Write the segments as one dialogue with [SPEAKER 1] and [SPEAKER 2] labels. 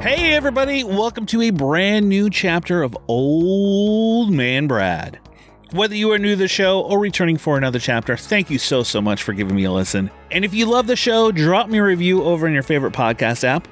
[SPEAKER 1] Hey everybody, welcome to a brand new chapter of Old Man Brad. Whether you are new to the show or returning for another chapter, thank you so much for giving me a listen. And if you love the show, drop me a review over in your favorite podcast app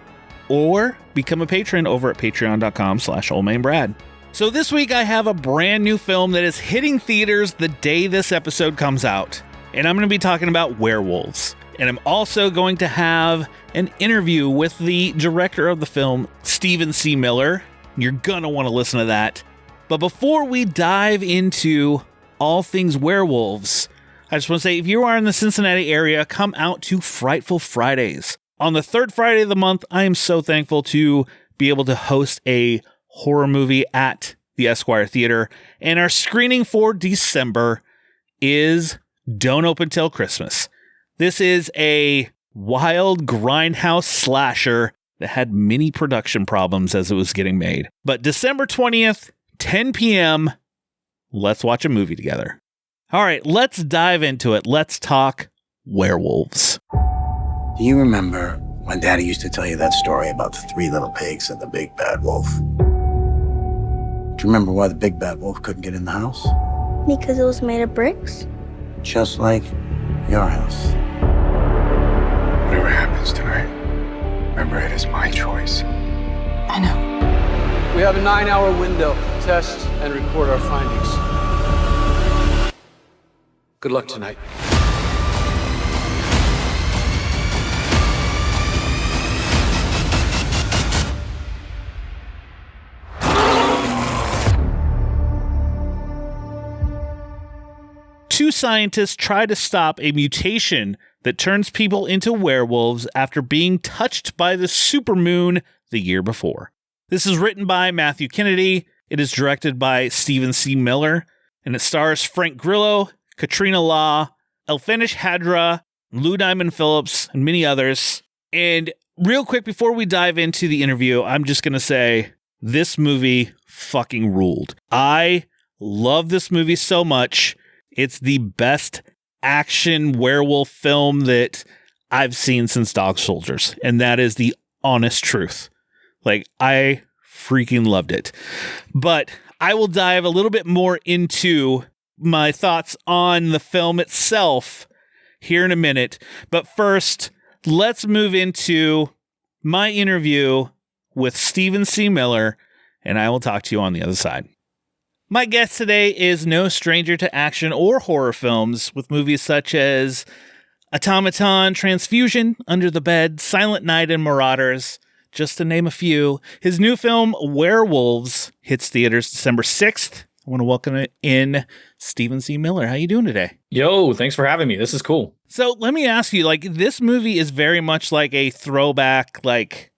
[SPEAKER 1] or become a patron over at patreon.com/oldmanbrad. So this week I have a brand new film that is hitting theaters the day this episode comes out. And I'm going to be talking about Werewolves. And I'm also going to have an interview with the director of the film, Stephen C. Miller. You're going to want to listen to that. But before we dive into all things werewolves, I just want to say, if you are in the Cincinnati area, come out to Frightful Fridays. On the third Friday of the month, I am so thankful to be able to host a horror movie at the Esquire Theater. And our screening for December is Don't Open Till Christmas. This is a wild grindhouse slasher that had many production problems as it was getting made. But December 20th, 10 p.m., let's watch a movie together. All right, let's dive into it. Let's talk werewolves.
[SPEAKER 2] Do you remember when Daddy used to tell you that story about the three little pigs and the big bad wolf? Do you remember why the big bad wolf couldn't get in the house?
[SPEAKER 3] Because it was made of bricks?
[SPEAKER 2] Just like your house.
[SPEAKER 4] Whatever happens tonight, remember it is my choice.
[SPEAKER 3] I know.
[SPEAKER 5] We have a 9-hour window to test and record our findings. Good luck tonight.
[SPEAKER 1] Two scientists try to stop a mutation that turns people into werewolves after being touched by the supermoon the year before. This is written by Matthew Kennedy. It is directed by Stephen C. Miller, and it stars Frank Grillo, Katrina Law, Elfenish Hadra, Lou Diamond Phillips, and many others. And real quick, before we dive into the interview, I'm just going to say this movie fucking ruled. I love this movie so much. It's the best action werewolf film that I've seen since Dog Soldiers. And that is the honest truth. Like, I freaking loved it. But I will dive a little bit more into my thoughts on the film itself here in a minute. But first, let's move into my interview with Stephen C. Miller, and I will talk to you on the other side. My guest today is no stranger to action or horror films, with movies such as Automaton, Transfusion, Under the Bed, Silent Night, and Marauders, just to name a few. His new film, Werewolves, hits theaters December 6th. I want to welcome in Stephen C. Miller. How you doing today?
[SPEAKER 6] Yo, thanks for having me. This is cool.
[SPEAKER 1] So let me ask you, like, this movie is very much like a throwback, like,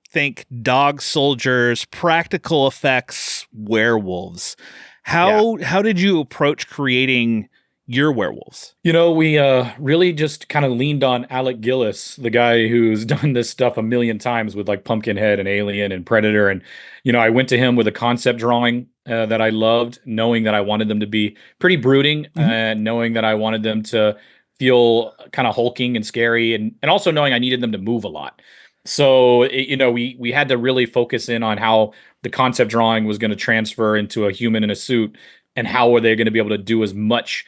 [SPEAKER 1] think Dog Soldiers, practical effects, werewolves. How did you approach creating your werewolves?
[SPEAKER 6] You know, we really just kind of leaned on Alec Gillis, the guy who's done this stuff a million times with like Pumpkinhead and Alien and Predator. And, you know, I went to him with a concept drawing that I loved, knowing that I wanted them to be pretty brooding and knowing that I wanted them to feel kind of hulking and scary and also knowing I needed them to move a lot. So, you know, we had to really focus in on how the concept drawing was going to transfer into a human in a suit and how were they going to be able to do as much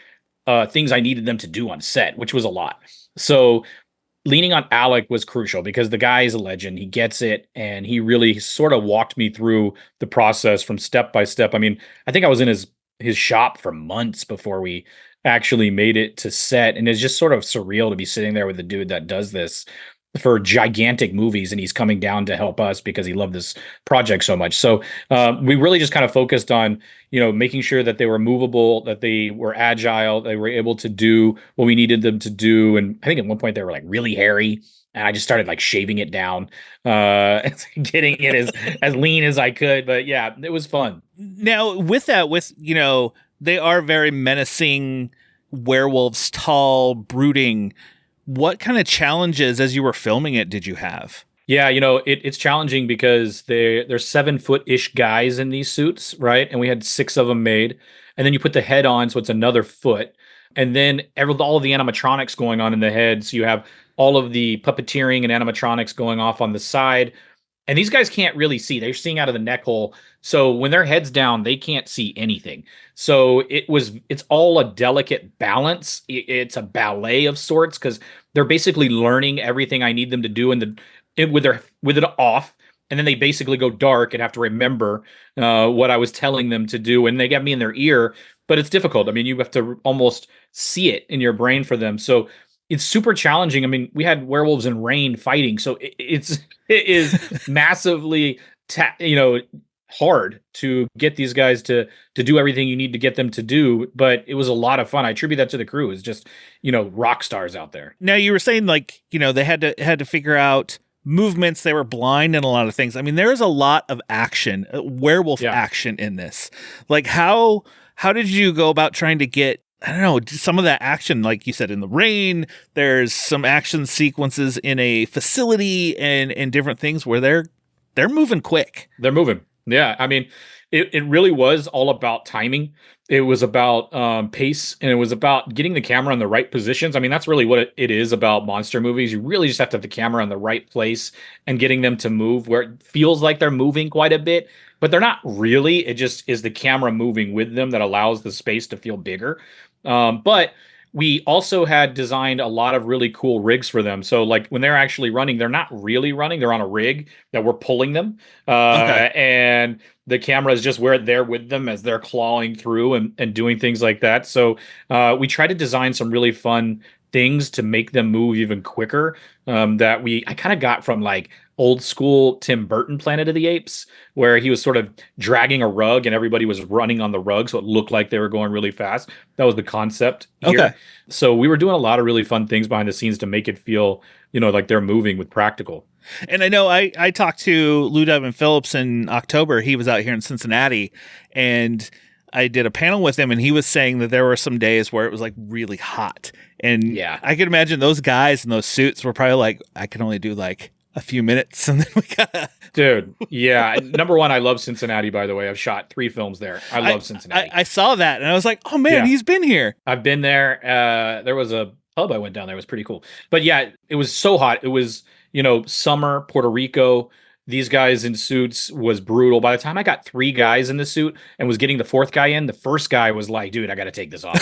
[SPEAKER 6] things I needed them to do on set, which was a lot. So leaning on Alec was crucial because the guy is a legend. He gets it. And he really sort of walked me through the process from step by step. I mean, I think I was in his shop for months before we actually made it to set. And it's just sort of surreal to be sitting there with the dude that does this for gigantic movies, and he's coming down to help us because he loved this project so much. So we really just kind of focused on, you know, making sure that they were movable, that they were agile, they were able to do what we needed them to do. And I think at one point they were like really hairy, and I just started like shaving it down, getting it as lean as I could. But yeah, it was fun.
[SPEAKER 1] Now with you know, they are very menacing werewolves, tall, brooding. What kind of challenges as you were filming it did you have?
[SPEAKER 6] Yeah, you know, it's challenging because they're 7-foot-ish guys in these suits, right? And we had 6 of them made. And then you put the head on, so it's another foot. And then all of the animatronics going on in the head. So you have all of the puppeteering and animatronics going off on the side. And these guys can't really see. They're seeing out of the neck hole. So when their head's down, they can't see anything. So it's all a delicate balance. It's a ballet of sorts because they're basically learning everything I need them to do with it off. And then they basically go dark and have to remember what I was telling them to do. And they get me in their ear, but it's difficult. I mean, you have to almost see it in your brain for them. So it's super challenging. I mean, we had werewolves in rain fighting, so it is massively hard to get these guys to do everything you need to get them to do. But it was a lot of fun. I attribute that to the crew. It's just rock stars out there.
[SPEAKER 1] Now you were saying they had to figure out movements. They were blind in a lot of things. I mean, there is a lot of action, werewolf action in this. Like how did you go about trying to get, I don't know, some of that action, like you said, in the rain? There's some action sequences in a facility and different things where they're moving quick.
[SPEAKER 6] They're moving. Yeah. I mean, it really was all about timing. It was about pace, and it was about getting the camera in the right positions. I mean, that's really what it is about monster movies. You really just have to have the camera in the right place and getting them to move where it feels like they're moving quite a bit, but they're not really. It just is the camera moving with them that allows the space to feel bigger. But we also had designed a lot of really cool rigs for them. So like when they're actually running, they're not really running. They're on a rig that we're pulling them. And the camera is just where they're with them as they're clawing through and doing things like that. So we try to design some really fun things to make them move even quicker I kind of got from like old school Tim Burton Planet of the Apes, where he was sort of dragging a rug and everybody was running on the rug, so it looked like they were going really fast. That was the concept here. Okay. So we were doing a lot of really fun things behind the scenes to make it feel, like they're moving with practical.
[SPEAKER 1] And I know I talked to Lou Diamond Phillips in October. He was out here in Cincinnati, and I did a panel with him, and he was saying that there were some days where it was like really hot. And I could imagine those guys in those suits were probably like, I can only do like a few minutes, and then we gotta.
[SPEAKER 6] Dude, yeah. Number one, I love Cincinnati, by the way. I've shot 3 films there. I love Cincinnati.
[SPEAKER 1] I saw that, and I was like, oh man, he's been here.
[SPEAKER 6] I've been there. There was a pub I went down there. It was pretty cool. But yeah, it was so hot. It was, summer, Puerto Rico. These guys in suits was brutal. By the time I got 3 guys in the suit and was getting the 4th guy in, the first guy was like, dude, I got to take this off.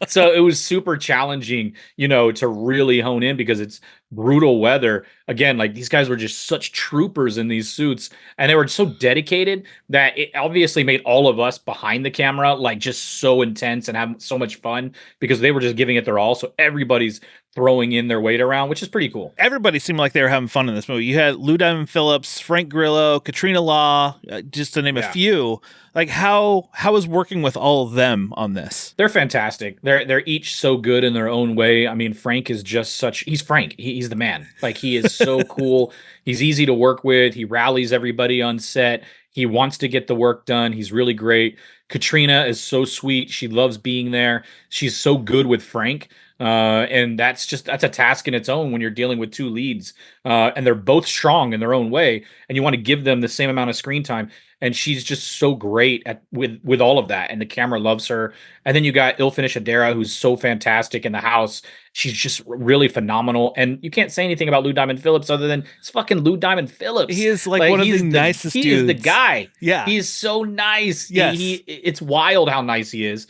[SPEAKER 6] So it was super challenging, to really hone in because it's brutal weather. Again, like these guys were just such troopers in these suits, and they were so dedicated that it obviously made all of us behind the camera like just so intense and have so much fun because they were just giving it their all. So everybody's throwing in their weight around, which is pretty cool.
[SPEAKER 1] Everybody seemed like they were having fun in this movie. You had Lou Diamond Phillips, Frank Grillo, Katrina Law, just to name a few. Like how is working with all of them on this?
[SPEAKER 6] They're fantastic. They're each so good in their own way. I mean, Frank is just he's Frank. He's the man. Like he is so cool. He's easy to work with. He rallies everybody on set. He wants to get the work done. He's really great. Katrina is so sweet. She loves being there. She's so good with Frank. And that's a task in its own when you're dealing with 2 leads. And they're both strong in their own way, and you want to give them the same amount of screen time. And she's just so great with all of that. And the camera loves her. And then you got Ilfinish Adara, who's so fantastic in the house. She's just really phenomenal. And you can't say anything about Lou Diamond Phillips other than it's fucking Lou Diamond Phillips.
[SPEAKER 1] He is like one of the nicest dudes.
[SPEAKER 6] He is the guy.
[SPEAKER 1] Yeah.
[SPEAKER 6] He is so nice.
[SPEAKER 1] Yes.
[SPEAKER 6] It's wild how nice he is.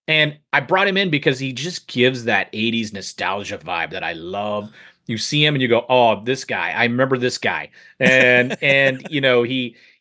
[SPEAKER 6] And I brought him in because he just gives that 80s nostalgia vibe that I love. You see him and you go, oh, this guy. I remember this guy. And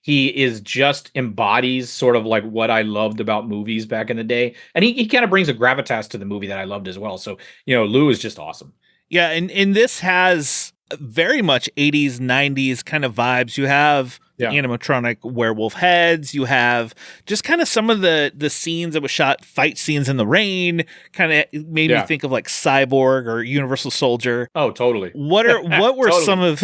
[SPEAKER 6] he is just embodies sort of like what I loved about movies back in the day. And he kind of brings a gravitas to the movie that I loved as well. So, Lou is just awesome.
[SPEAKER 1] Yeah, and this has very much 80s, 90s kind of vibes. You have animatronic werewolf heads. You have just kind of some of the scenes that was shot, fight scenes in the rain, kind of made me think of like Cyborg or Universal Soldier.
[SPEAKER 6] Oh, totally.
[SPEAKER 1] What were some of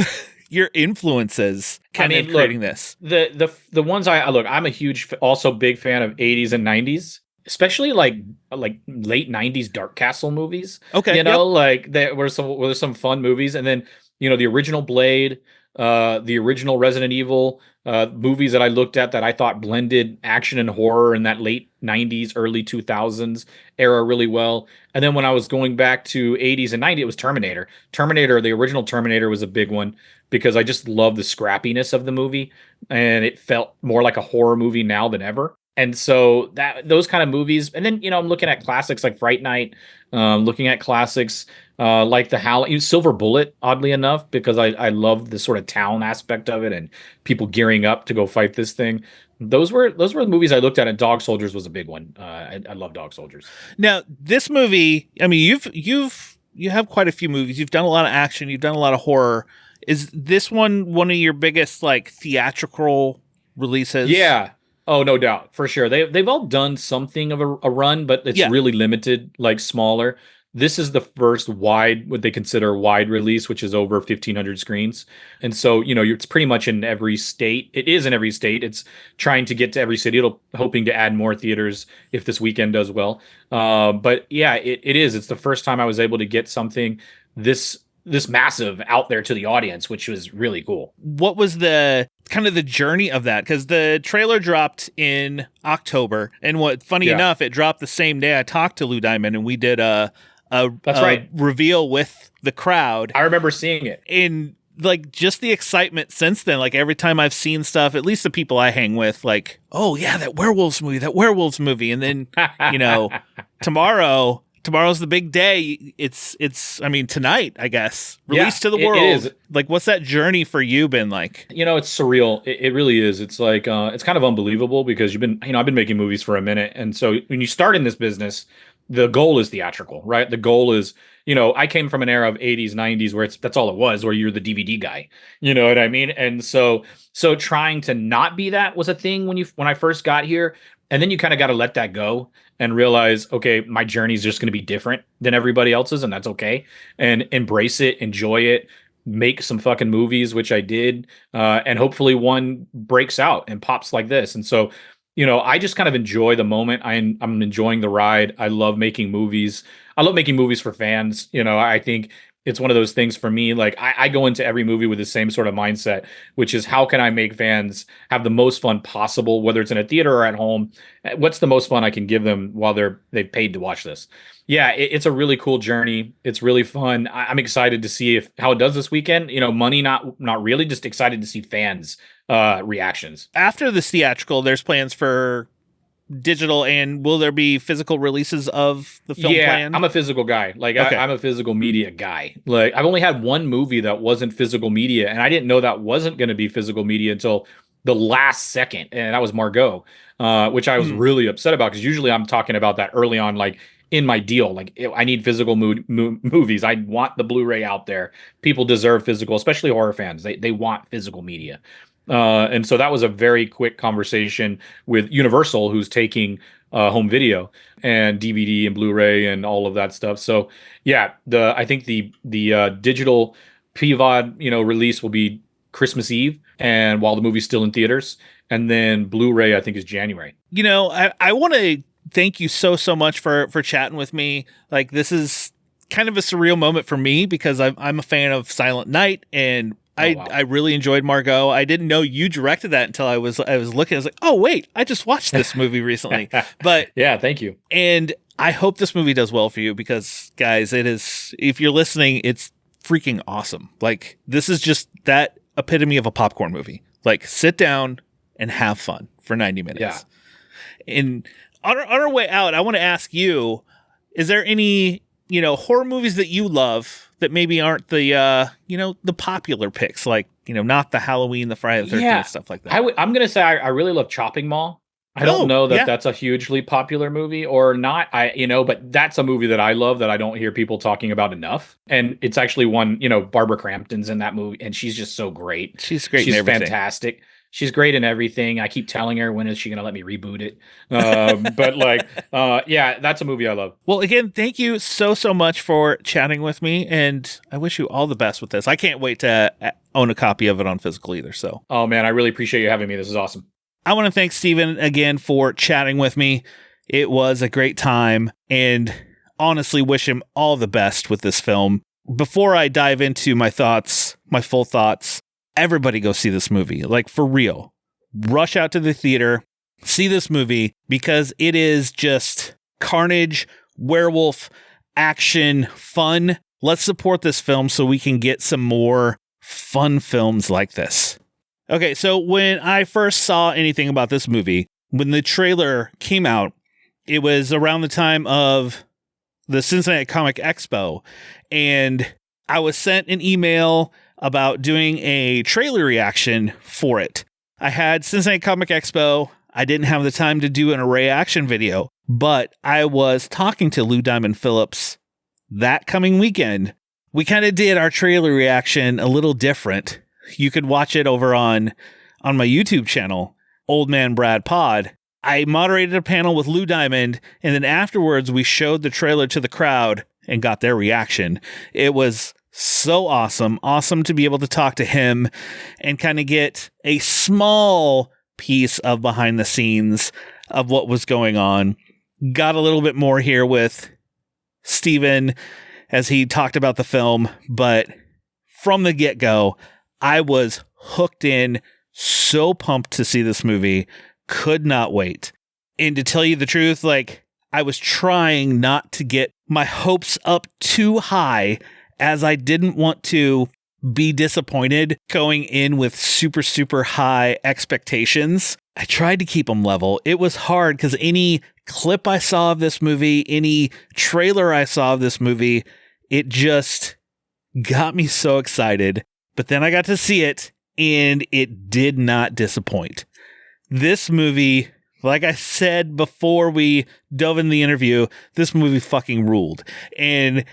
[SPEAKER 1] your influences creating this?
[SPEAKER 6] The ones I'm a huge, also big fan of 80s and 90s. Especially like late 90s Dark Castle movies.
[SPEAKER 1] Okay.
[SPEAKER 6] Like there were some fun movies. And then, the original Blade, the original Resident Evil, movies that I looked at that I thought blended action and horror in that late 90s, early 2000s era really well. And then when I was going back to 80s and 90s, it was Terminator. Terminator, the original Terminator was a big one because I just love the scrappiness of the movie, and it felt more like a horror movie now than ever. And so those kind of movies, and then I'm looking at classics like Fright Night, looking at classics like the Howl, Silver Bullet, oddly enough, because I love the sort of town aspect of it and people gearing up to go fight this thing. Those were the movies I looked at, and Dog Soldiers was a big one. I love Dog Soldiers.
[SPEAKER 1] Now, this movie, I mean, you have quite a few movies. You've done a lot of action. You've done a lot of horror. Is this one of your biggest like theatrical releases?
[SPEAKER 6] Yeah. Oh, no doubt, for sure. They've all done something of a run, but it's really limited, like smaller. This is the first wide, what they consider wide release, which is over 1,500 screens. And so, it's pretty much in every state. It is in every state. It's trying to get to every city. Hoping to add more theaters if this weekend does well. But yeah, it is. It's the first time I was able to get something this massive out there to the audience, which was really cool.
[SPEAKER 1] What was the kind of the journey of that? Because the trailer dropped in October, and funny enough, it dropped the same day I talked to Lou Diamond, and we did a reveal with the crowd.
[SPEAKER 6] I remember seeing it.
[SPEAKER 1] And like just the excitement since then, like every time I've seen stuff, at least the people I hang with, like, oh yeah, that werewolves movie. And then, tomorrow's the big day. It's I mean, tonight, I guess, released to the world.
[SPEAKER 6] It is.
[SPEAKER 1] Like, what's that journey for you been like?
[SPEAKER 6] It's surreal. It really is. It's like, it's kind of unbelievable because I've been making movies for a minute. And so when you start in this business, the goal is theatrical, right? The goal is, I came from an era of 80s, 90s where that's all it was, where you're the DVD guy. You know what I mean? And so trying to not be that was a thing when I first got here. And then you kind of got to let that go and realize, okay, my journey is just going to be different than everybody else's, and that's okay. And embrace it, enjoy it, make some fucking movies, which I did. And hopefully one breaks out and pops like this. And so, I just kind of enjoy the moment. I'm enjoying the ride. I love making movies. I love making movies for fans. I think it's one of those things for me. Like I go into every movie with the same sort of mindset, which is how can I make fans have the most fun possible, whether it's in a theater or at home? What's the most fun I can give them while they've paid to watch this? Yeah, it's a really cool journey. It's really fun. I'm excited to see how it does this weekend. Money, not really, just excited to see fans reactions.
[SPEAKER 1] After this theatrical, there's plans for digital, and will there be physical releases of the film planned?
[SPEAKER 6] I'm a physical guy. Like,
[SPEAKER 1] okay.
[SPEAKER 6] I'm a physical media guy. Like, I've only had one movie that wasn't physical media, and I didn't know that wasn't going to be physical media until the last second, and that was Margot, which I was really upset about, because usually I'm talking about that early on, like, in my deal. Like, I need physical movies. I want the Blu-ray out there. People deserve physical, especially horror fans. They want physical media. And so that was a very quick conversation with Universal, who's taking home video and DVD and Blu-ray and all of that stuff. So yeah, I think the digital PVOD release will be Christmas Eve, and while the movie's still in theaters, and then Blu-ray I think is January.
[SPEAKER 1] I want to thank you so much for chatting with me. Like, this is kind of a surreal moment for me because I'm a fan of Silent Night, and I really enjoyed Margot. I didn't know you directed that until I was looking. I was like, oh wait, I just watched this movie recently. But
[SPEAKER 6] yeah, thank you.
[SPEAKER 1] And I hope this movie does well for you, because guys, it is, if you're listening, it's freaking awesome. Like, this is just that epitome of a popcorn movie. Like, sit down and have fun for 90 minutes.
[SPEAKER 6] Yeah.
[SPEAKER 1] And on our way out, I want to ask you, is there any horror movies that you love that maybe aren't the the popular picks, like not the Halloween, the Friday the 13th, stuff like that?
[SPEAKER 6] I'm gonna say I really love Chopping Mall. I don't know that that's a hugely popular movie or not. But that's a movie that I love that I don't hear people talking about enough. And it's actually one, Barbara Crampton's in that movie, and she's just so great.
[SPEAKER 1] She's great.
[SPEAKER 6] She's
[SPEAKER 1] in everything.
[SPEAKER 6] Fantastic. She's great in everything. I keep telling her, when is she going to let me reboot it? But yeah, that's a movie I love.
[SPEAKER 1] Well, again, thank you so much for chatting with me, and I wish you all the best with this. I can't wait to own a copy of it on physical either. So,
[SPEAKER 6] oh man, I really appreciate you having me. This is awesome.
[SPEAKER 1] I want to thank Steven again for chatting with me. It was a great time, and honestly wish him all the best with this film. before I dive into my thoughts, my full thoughts, everybody go see this movie. Like, for real. Rush out to the theater, see this movie, because it is just carnage, werewolf, action, fun. Let's support this film so we can get some more fun films like this. Okay, so when I first saw anything about this movie, when the trailer came out, it was around the time of the Cincinnati Comic Expo, and I was sent an email about doing a trailer reaction for it. I had Cincinnati Comic Expo. I didn't have the time to do an reaction video, but I was talking to Lou Diamond Phillips that coming weekend. We kind of did our trailer reaction a little different. You could watch it over on my YouTube channel, Old Man Brad Pod. I moderated a panel with Lou Diamond, and then afterwards we showed the trailer to the crowd and got their reaction. It was so awesome. Awesome to be able to talk to him and kind of get a small piece of behind the scenes of what was going on. Got a little bit more here with Steven as he talked about the film, but from the get-go, I was hooked in, so pumped to see this movie. Could not wait. And to tell you the truth, like, I was trying not to get my hopes up too high, as I didn't want to be disappointed going in with super, super high expectations. I tried to keep them level. It was hard because any clip I saw of this movie, any trailer I saw of this movie, it just got me so excited. But then I got to see it, and it did not disappoint. This movie, like I said before we dove in the interview, this movie fucking ruled. And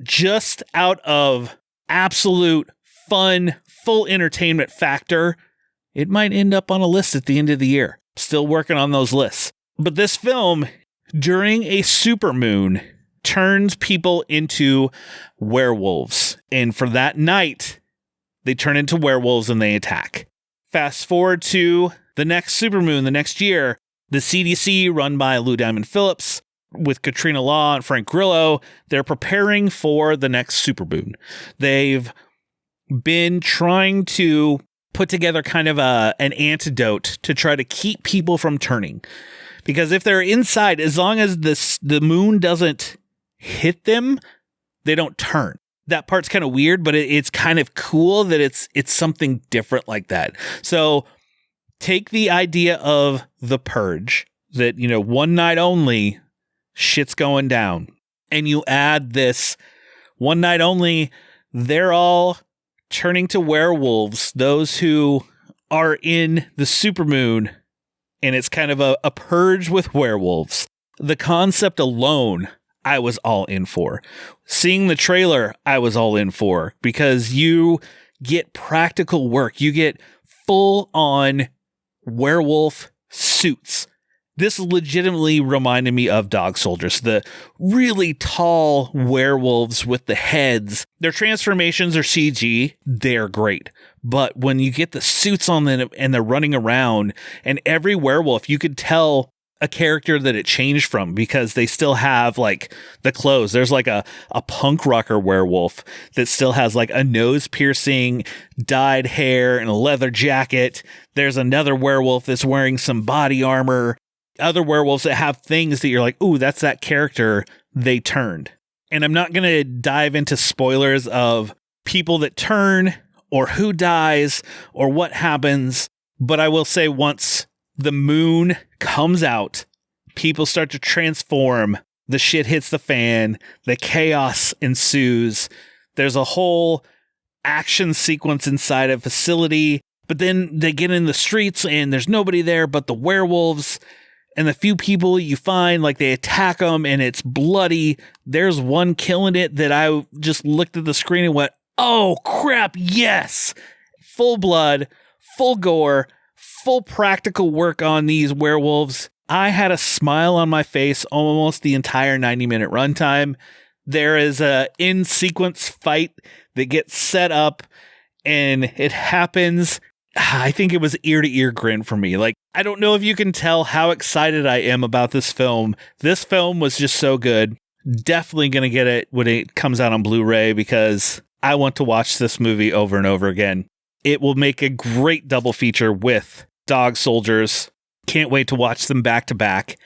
[SPEAKER 1] just out of absolute fun, full entertainment factor, it might end up on a list at the end of the year. Still working on those lists. But this film, during a supermoon, turns people into werewolves. And for that night, they turn into werewolves and they attack. Fast forward to the next supermoon, the next year, the CDC, run by Lou Diamond Phillips, with Katrina Law and Frank Grillo, they're preparing for the next supermoon. They've been trying to put together kind of an antidote to try to keep people from turning. Because if they're inside, as long as the moon doesn't hit them, they don't turn. That part's kind of weird, but it's kind of cool that it's something different like that. So take the idea of The Purge, that, one night only, shit's going down. And you add this one night only, they're all turning to werewolves, those who are in the supermoon, and it's kind of a purge with werewolves. The concept alone, I was all in for. Seeing the trailer, I was all in for, because you get practical work. You get full on werewolf suits. This legitimately reminded me of Dog Soldiers, the really tall werewolves with the heads. Their transformations are CG. They're great. But when you get the suits on them and they're running around, and every werewolf, you could tell a character that it changed from, because they still have like the clothes. There's like a punk rocker werewolf that still has like a nose piercing, dyed hair, and a leather jacket. There's another werewolf that's wearing some body armor. Other werewolves that have things that you're like, ooh, that's that character they turned. And I'm not going to dive into spoilers of people that turn or who dies or what happens. But I will say, once the moon comes out, people start to transform. The shit hits the fan. The chaos ensues. There's a whole action sequence inside a facility. But then they get in the streets and there's nobody there but the werewolves. And the few people you find, like, they attack them and it's bloody. There's one killing it that I just looked at the screen and went, oh, crap, yes. Full blood, full gore, full practical work on these werewolves. I had a smile on my face almost the entire 90-minute runtime. There is a in-sequence fight that gets set up, and it happens. I think it was ear-to-ear grin for me. Like, I don't know if you can tell how excited I am about this film. This film was just so good. Definitely going to get it when it comes out on Blu-ray because I want to watch this movie over and over again. It will make a great double feature with Dog Soldiers. Can't wait to watch them back to back.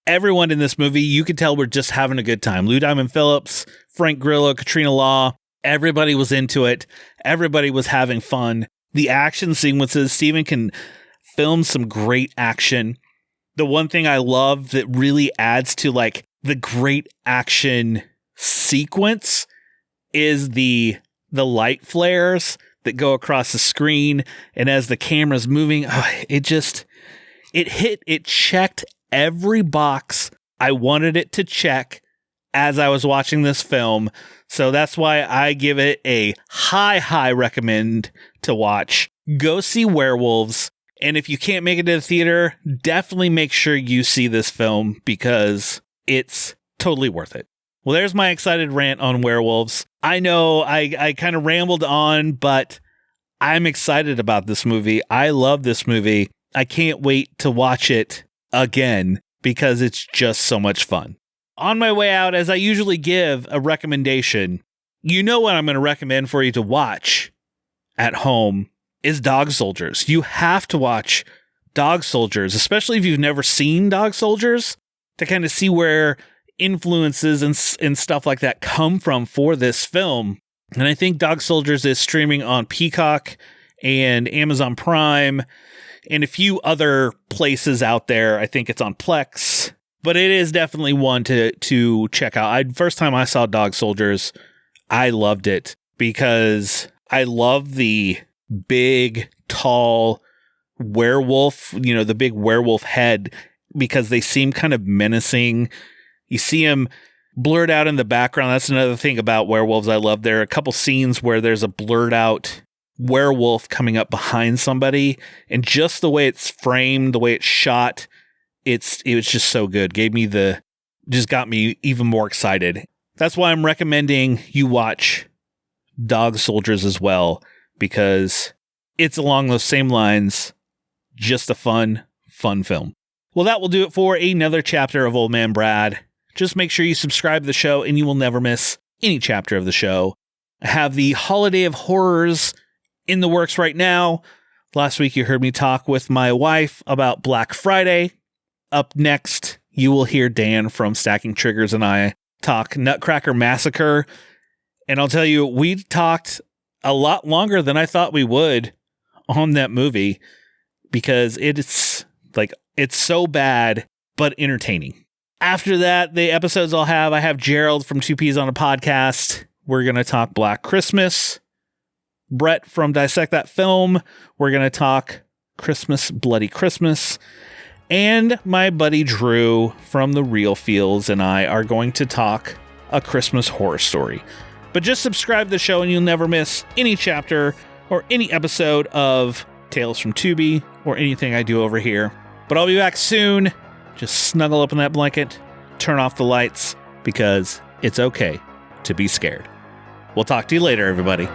[SPEAKER 1] Everyone in this movie, you could tell we're just having a good time. Lou Diamond Phillips, Frank Grillo, Katrina Law, everybody was into it. Everybody was having fun. The action sequences, Steven can film some great action. The one thing I love that really adds to like the great action sequence is the light flares that go across the screen. And as the camera's moving, it checked every box I wanted it to check as I was watching this film. So that's why I give it a high recommend to watch. Go see Werewolves. And if you can't make it to the theater, definitely make sure you see this film because it's totally worth it. Well, there's my excited rant on Werewolves. I know I kind of rambled on, but I'm excited about this movie. I love this movie. I can't wait to watch it again because it's just so much fun. On my way out, as I usually give a recommendation, you know what I'm going to recommend for you to watch at home is Dog Soldiers. You have to watch Dog Soldiers, especially if you've never seen Dog Soldiers, to kind of see where influences and stuff like that come from for this film. And I think Dog Soldiers is streaming on Peacock and Amazon Prime and a few other places out there. I think it's on Plex, but it is definitely one to check out. First time I saw Dog Soldiers, I loved it because I love the big, tall werewolf, the big werewolf head, because they seem kind of menacing. You see him blurred out in the background. That's another thing about Werewolves I love. There are a couple scenes where there's a blurred out werewolf coming up behind somebody, and just the way it's framed, the way it's shot, it was just so good. Just got me even more excited. That's why I'm recommending you watch Dog Soldiers as well, because it's along those same lines, just a fun film. Well, that will do it for another chapter of Old Man Brad. Just make sure you subscribe to the show and you will never miss any chapter of the show. I have the Holiday of Horrors in the works right now. Last week you heard me talk with my wife about Black Friday. Up next, you will hear Dan from Stacking Triggers and I talk Nutcracker Massacre. And I'll tell you, we talked a lot longer than I thought we would on that movie because it's so bad, but entertaining. After that, the episodes I have Gerald from Two Peas on a Podcast. We're going to talk Black Christmas. Brett from Dissect That Film. We're going to talk Christmas, Bloody Christmas. And my buddy Drew from The Real Fields and I are going to talk A Christmas Horror Story. But just subscribe to the show and you'll never miss any chapter or any episode of Tales from Tubi or anything I do over here. But I'll be back soon. Just snuggle up in that blanket, turn off the lights, because it's okay to be scared. We'll talk to you later, everybody.